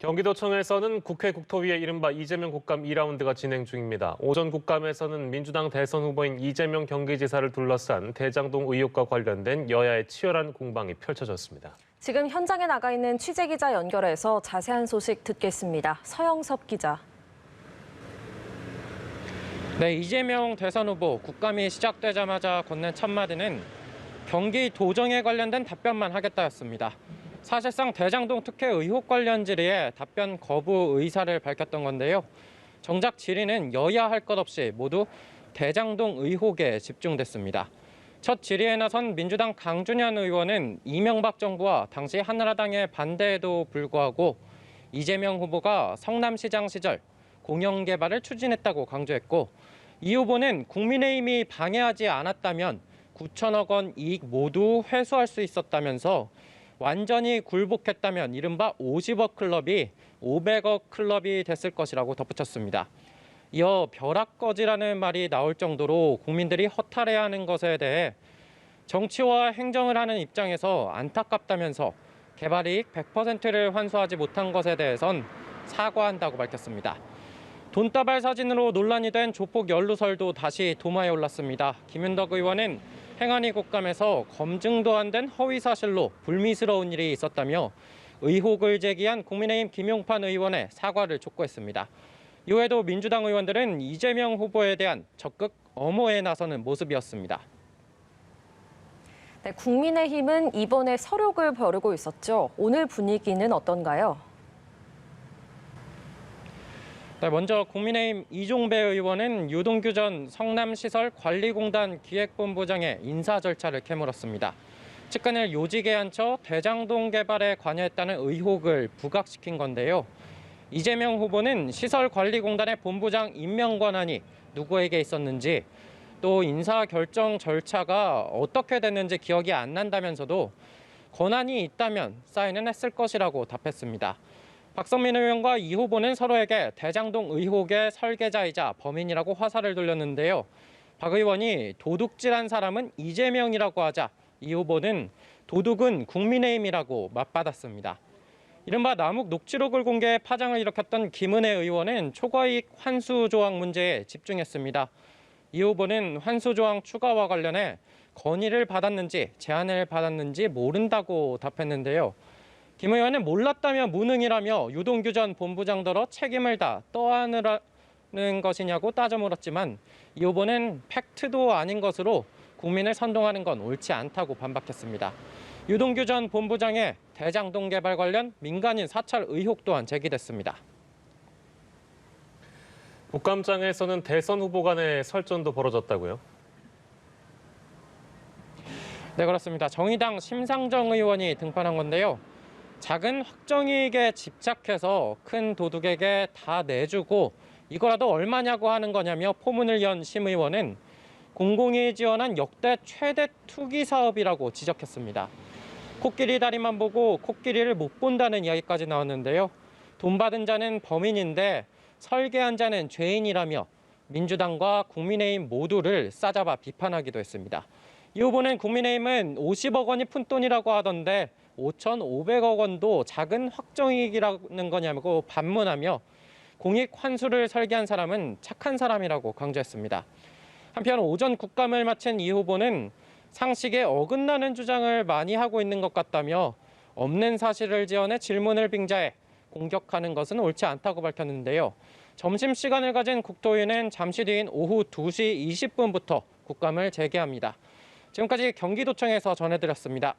경기도청에서는 국회 국토위의 이른바 이재명 국감 2라운드가 진행 중입니다. 오전 국감에서는 민주당 대선 후보인 이재명 경기지사를 둘러싼 대장동 의혹과 관련된 여야의 치열한 공방이 펼쳐졌습니다. 지금 현장에 나가 있는 취재기자 연결해서 자세한 소식 듣겠습니다. 서영섭 기자. 네, 이재명 대선 후보 국감이 시작되자마자 건넨 첫마디는 경기도정에 관련된 답변만 하겠다였습니다. 사실상 대장동 특혜 의혹 관련 질의에 답변 거부 의사를 밝혔던 건데요. 정작 질의는 여야 할 것 없이 모두 대장동 의혹에 집중됐습니다. 첫 질의에 나선 민주당 강준현 의원은 이명박 정부와 당시 한나라당의 반대에도 불구하고 이재명 후보가 성남시장 시절 공영개발을 추진했다고 강조했고, 이 후보는 국민의힘이 방해하지 않았다면 9천억 원 이익 모두 회수할 수 있었다면서 완전히 굴복했다면 이른바 50억 클럽이 500억 클럽이 됐을 것이라고 덧붙였습니다. 이어 벼락거지라는 말이 나올 정도로 국민들이 허탈해하는 것에 대해 정치와 행정을 하는 입장에서 안타깝다면서 개발이익 100%를 환수하지 못한 것에 대해선 사과한다고 밝혔습니다. 돈다발 사진으로 논란이 된 조폭 연루설도 다시 도마에 올랐습니다. 김윤덕 의원은 행안위 국감에서 검증도 안 된 허위 사실로 불미스러운 일이 있었다며 의혹을 제기한 국민의힘 김용판 의원의 사과를 촉구했습니다. 이외에도 민주당 의원들은 이재명 후보에 대한 적극 엄호에 나서는 모습이었습니다. 네, 국민의힘은 이번에 서력을 벼르고 있었죠. 오늘 분위기는 어떤가요? 네, 먼저 국민의힘 이종배 의원은 유동규 전 성남시설관리공단 기획본부장의 인사 절차를 캐물었습니다. 측근을 요직에 앉혀 대장동 개발에 관여했다는 의혹을 부각시킨 건데요. 이재명 후보는 시설관리공단의 본부장 임명 권한이 누구에게 있었는지, 또 인사 결정 절차가 어떻게 됐는지 기억이 안 난다면서도 권한이 있다면 사인은 했을 것이라고 답했습니다. 박성민 의원과 이 후보는 서로에게 대장동 의혹의 설계자이자 범인이라고 화살을 돌렸는데요. 박 의원이 도둑질한 사람은 이재명이라고 하자 이 후보는 도둑은 국민의힘이라고 맞받았습니다. 이른바 남욱 녹취록을 공개해 파장을 일으켰던 김은혜 의원은 초과이익 환수 조항 문제에 집중했습니다. 이 후보는 환수 조항 추가와 관련해 건의를 받았는지 제안을 받았는지 모른다고 답했는데요. 김 의원은 몰랐다며 무능이라며 유동규 전 본부장더러 책임을 다 떠안으라는 것이냐고 따져 물었지만 이 후보는 팩트도 아닌 것으로 국민을 선동하는 건 옳지 않다고 반박했습니다. 유동규 전 본부장의 대장동 개발 관련 민간인 사찰 의혹 또한 제기됐습니다. 국감장에서는 대선 후보 간의 설전도 벌어졌다고요? 네, 그렇습니다. 정의당 심상정 의원이 등판한 건데요. 작은 확정이익에 집착해서 큰 도둑에게 다 내주고 이거라도 얼마냐고 하는 거냐며 포문을 연 심 의원은 공공이 지원한 역대 최대 투기 사업이라고 지적했습니다. 코끼리 다리만 보고 코끼리를 못 본다는 이야기까지 나왔는데요. 돈 받은 자는 범인인데 설계한 자는 죄인이라며 민주당과 국민의힘 모두를 싸잡아 비판하기도 했습니다. 이 후보는 국민의힘은 50억 원이 푼돈이라고 하던데 5,500억 원도 작은 확정이익이라는 거냐고 반문하며 공익 환수를 설계한 사람은 착한 사람이라고 강조했습니다. 한편 오전 국감을 마친 이 후보는 상식에 어긋나는 주장을 많이 하고 있는 것 같다며 없는 사실을 지어내 질문을 빙자해 공격하는 것은 옳지 않다고 밝혔는데요. 점심시간을 가진 국토위는 잠시 뒤인 오후 2시 20분부터 국감을 재개합니다. 지금까지 경기도청에서 전해드렸습니다.